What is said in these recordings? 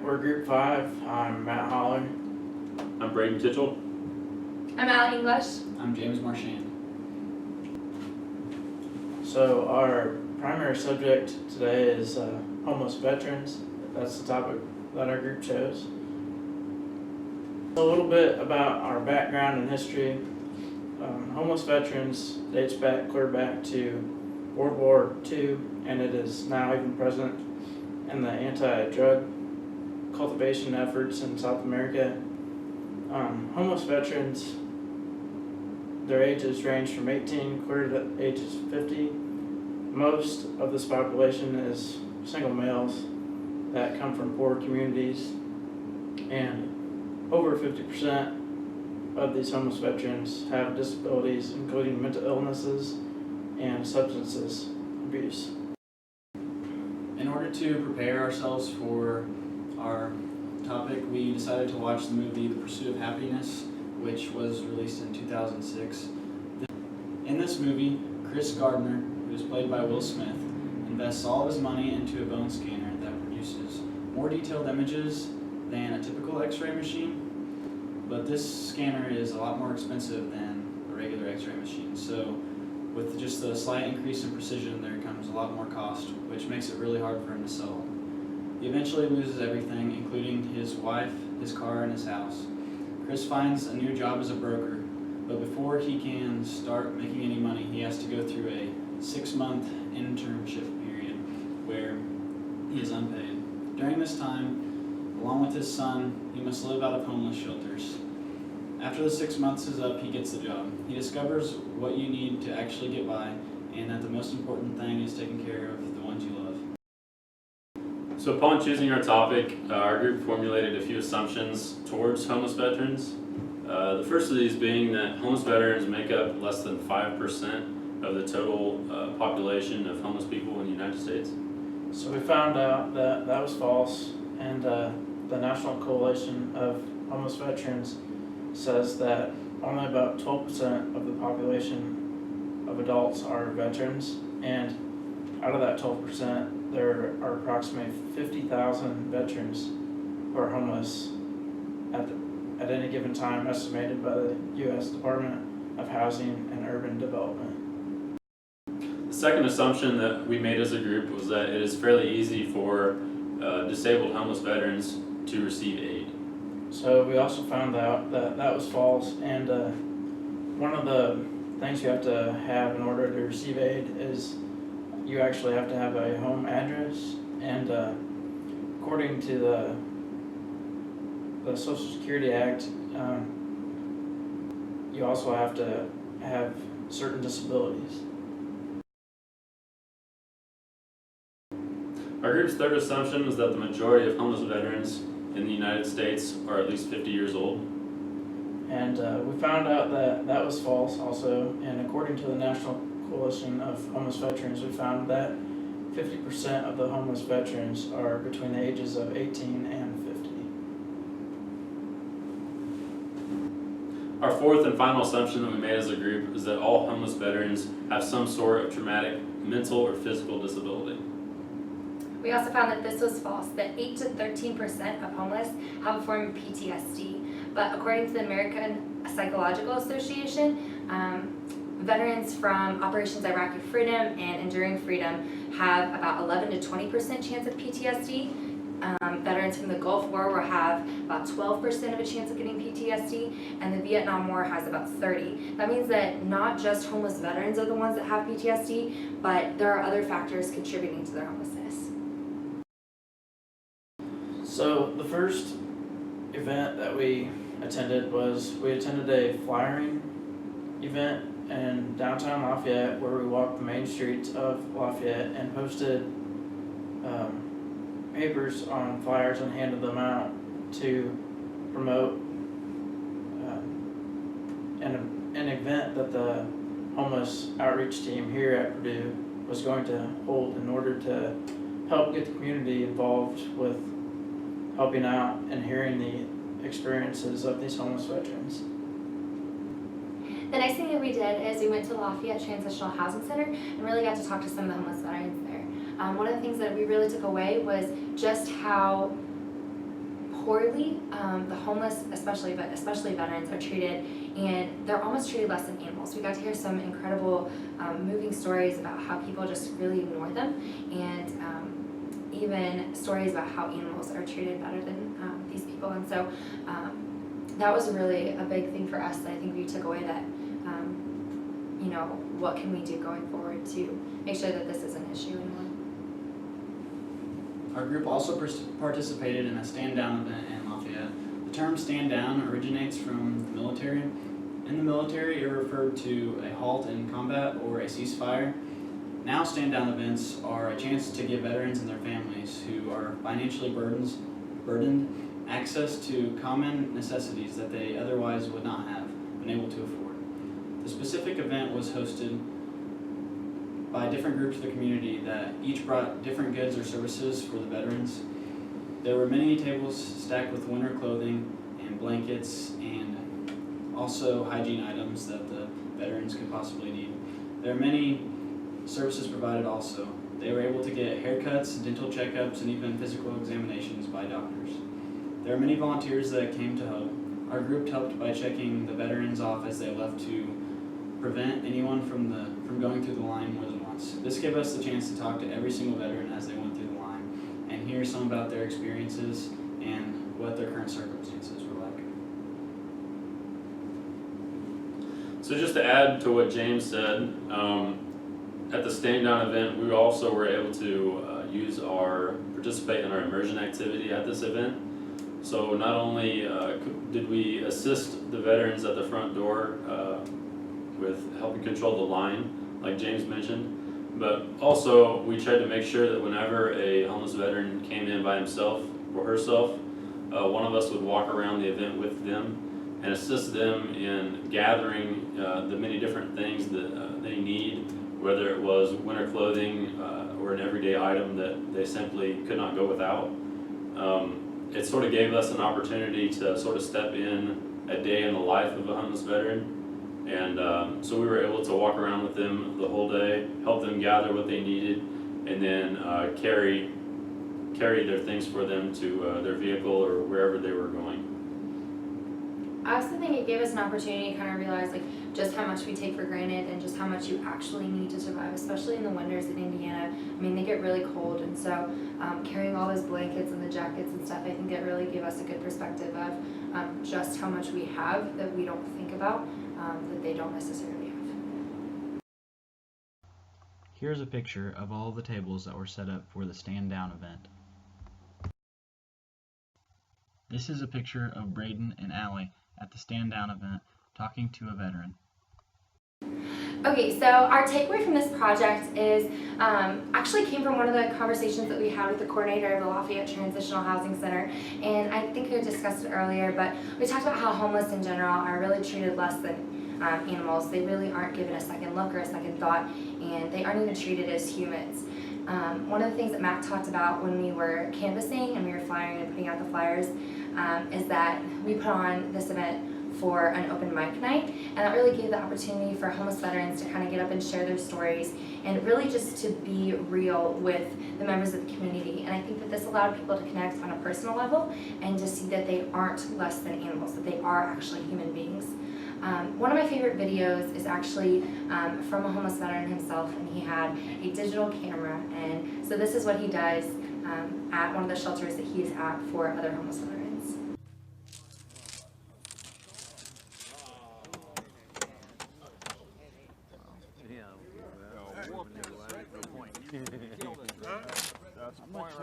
We're Group 5. I'm Matt Holler. I'm Braden Titchell. I'm Allie English. I'm James Marchand. So our primary subject today is homeless veterans. That's the topic that our group chose. A little bit about our background and history. Homeless veterans dates back clear back to World War II, and it is now even present in the anti-drug cultivation efforts in South America. Homeless veterans, their ages range from 18 clear to ages 50. Most of this population is single males that come from poor communities, and over 50% of these homeless veterans have disabilities, including mental illnesses and substance abuse. In order to prepare ourselves for our topic, we decided to watch the movie The Pursuit of Happiness, which was released in 2006. In this movie, Chris Gardner, who is played by Will Smith, invests all of his money into a bone scanner that produces more detailed images than a typical x-ray machine, but this scanner is a lot more expensive than a regular x-ray machine. So with just a slight increase in precision, there comes a lot more cost, which makes it really hard for him to sell. He eventually loses everything, including his wife, his car, and his house. Chris finds a new job as a broker, but before he can start making any money, he has to go through a 6-month internship period where he is unpaid. During this time, along with his son, he must live out of homeless shelters. After the 6 months is up, he gets the job. He discovers what you need to actually get by, and that the most important thing is taking care of the ones you love. So upon choosing our topic, our group formulated a few assumptions towards homeless veterans. The first of these being that homeless veterans make up less than 5% of the total population of homeless people in the United States. So we found out that that was false, and the National Coalition of Homeless Veterans says that only about 12% of the population of adults are veterans, and out of that 12%, there are approximately 50,000 veterans who are homeless at any given time, estimated by the U.S. Department of Housing and Urban Development. The second assumption that we made as a group was that it is fairly easy for disabled homeless veterans to receive aid. So we also found out that that was false, and one of the things you have to have in order to receive aid is you actually have to have a home address, and according to the Social Security Act, you also have to have certain disabilities. Our group's third assumption was that the majority of homeless veterans in the United States are at least 50 years old. And we found out that that was false also, and according to the National Coalition of Homeless Veterans, we found that 50% of the homeless veterans are between the ages of 18 and 50. Our fourth and final assumption that we made as a group is that all homeless veterans have some sort of traumatic mental or physical disability. We also found that this was false, that 8 to 13% of homeless have a form of PTSD. But according to the American Psychological Association, veterans from Operations Iraqi Freedom and Enduring Freedom have about 11 to 20% chance of PTSD. Veterans from the Gulf War will have about 12% of a chance of getting PTSD, and the Vietnam War has about 30. That means that not just homeless veterans are the ones that have PTSD, but there are other factors contributing to their homelessness. So the first event that we attended was we attended a flyering event in downtown Lafayette, where we walked the main streets of Lafayette and posted papers on flyers and handed them out to promote an event that the homeless outreach team here at Purdue was going to hold in order to help get the community involved with helping out and hearing the experiences of these homeless veterans. The next thing that we did is we went to Lafayette Transitional Housing Center and really got to talk to some of the homeless veterans there. One of the things that we really took away was just how poorly the homeless, especially veterans, are treated, and they're almost treated less than animals. We got to hear some incredible moving stories about how people just really ignore them, and even stories about how animals are treated better than these people. And so that was really a big thing for us that I think we took away, that you know, what can we do going forward to make sure that this is an issue anymore. Our group also participated in a stand down event in Lafayette. The term stand down originates from the military. In the military, it referred to a halt in combat or a ceasefire. Now stand down events are a chance to give veterans and their families who are financially burdened access to common necessities that they otherwise would not have been able to afford. The specific event was hosted by different groups of the community that each brought different goods or services for the veterans. There were many tables stacked with winter clothing and blankets and also hygiene items that the veterans could possibly need. There are many services provided also. They were able to get haircuts, dental checkups, and even physical examinations by doctors. There are many volunteers that came to help. Our group helped by checking the veterans off as they left to prevent anyone from going through the line more than once. This gave us the chance to talk to every single veteran as they went through the line and hear some about their experiences and what their current circumstances were like. So just to add to what James said, at the stand down event, we also were able to participate in our immersion activity at this event. So not only did we assist the veterans at the front door with helping control the line, like James mentioned, but also we tried to make sure that whenever a homeless veteran came in by himself or herself, one of us would walk around the event with them and assist them in gathering the many different things that they need, whether it was winter clothing or an everyday item that they simply could not go without. It sort of gave us an opportunity to sort of step in a day in the life of a homeless veteran. And so we were able to walk around with them the whole day, help them gather what they needed, and then carry their things for them to their vehicle or wherever they were going. I also think it gave us an opportunity to kind of realize like just how much we take for granted and just how much you actually need to survive, especially in the winters in Indiana. I mean, they get really cold, and so carrying all those blankets and the jackets and stuff, I think it really gave us a good perspective of just how much we have that we don't think about, that they don't necessarily have. Here's a picture of all the tables that were set up for the stand down event. This is a picture of Braden and Allie at the stand down event talking to a veteran. Okay, so our takeaway from this project is actually came from one of the conversations that we had with the coordinator of the Lafayette Transitional Housing Center, and I think we discussed it earlier, but we talked about how homeless in general are really treated less than animals. They really aren't given a second look or a second thought, and they aren't even treated as humans. One of the things that Matt talked about when we were canvassing and we were flyering and putting out the flyers is that we put on this event for an open mic night, and that really gave the opportunity for homeless veterans to kind of get up and share their stories and really just to be real with the members of the community. And I think that this allowed people to connect on a personal level and to see that they aren't less than animals, that they are actually human beings. One of my favorite videos is actually from a homeless veteran himself, and he had a digital camera, and so this is what he does at one of the shelters that he's at for other homeless veterans.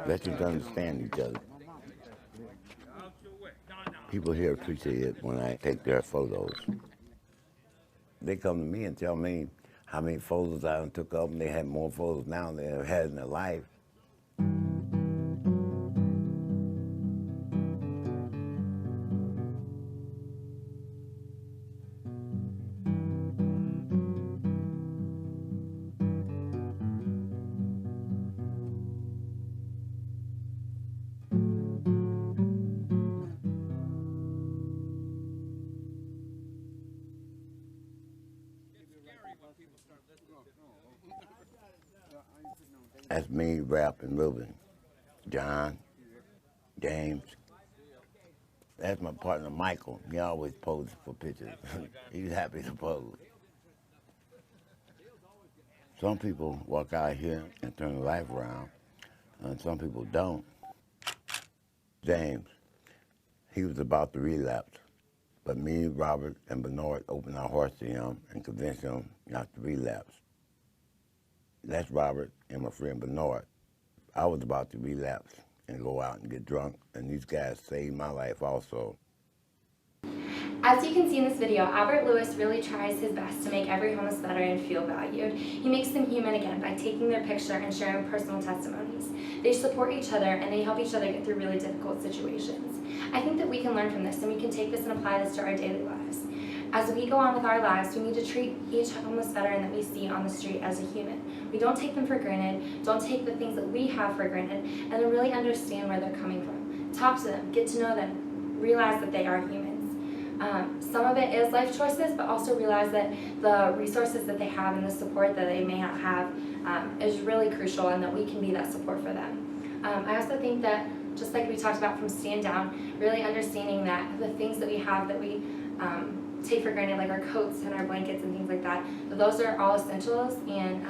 Veterans understand each other. People here appreciate it when I take their photos. They come to me and tell me how many photos I took of them. They have more photos now than they ever had in their life. That's me, Ralph, and Ruben, John, James, That's my partner, Michael. He always poses for pictures. He's happy to pose. Some people walk out here and turn their life around, and some people don't. James, he was about to relapse, but me, Robert, and Bernard opened our hearts to him and convinced him not to relapse. That's Robert and my friend Bernard. I was about to relapse and go out and get drunk, and these guys saved my life also. As you can see in this video, Albert Lewis really tries his best to make every homeless veteran feel valued. He makes them human again by taking their picture and sharing personal testimonies. They support each other and they help each other get through really difficult situations. I think that we can learn from this and we can take this and apply this to our daily lives. As we go on with our lives, we need to treat each homeless veteran that we see on the street as a human. We don't take them for granted, don't take the things that we have for granted, and then really understand where they're coming from. Talk to them, get to know them, realize that they are humans. Some of it is life choices, but also realize that the resources that they have and the support that they may not have is really crucial, and that we can be that support for them. I also think that, just like we talked about from Stand Down, really understanding that the things that we have that we take for granted, like our coats and our blankets and things like that, those are all essentials, and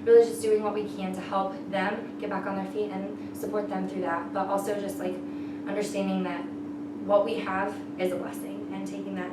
really just doing what we can to help them get back on their feet and support them through that, but also just like understanding that what we have is a blessing and taking that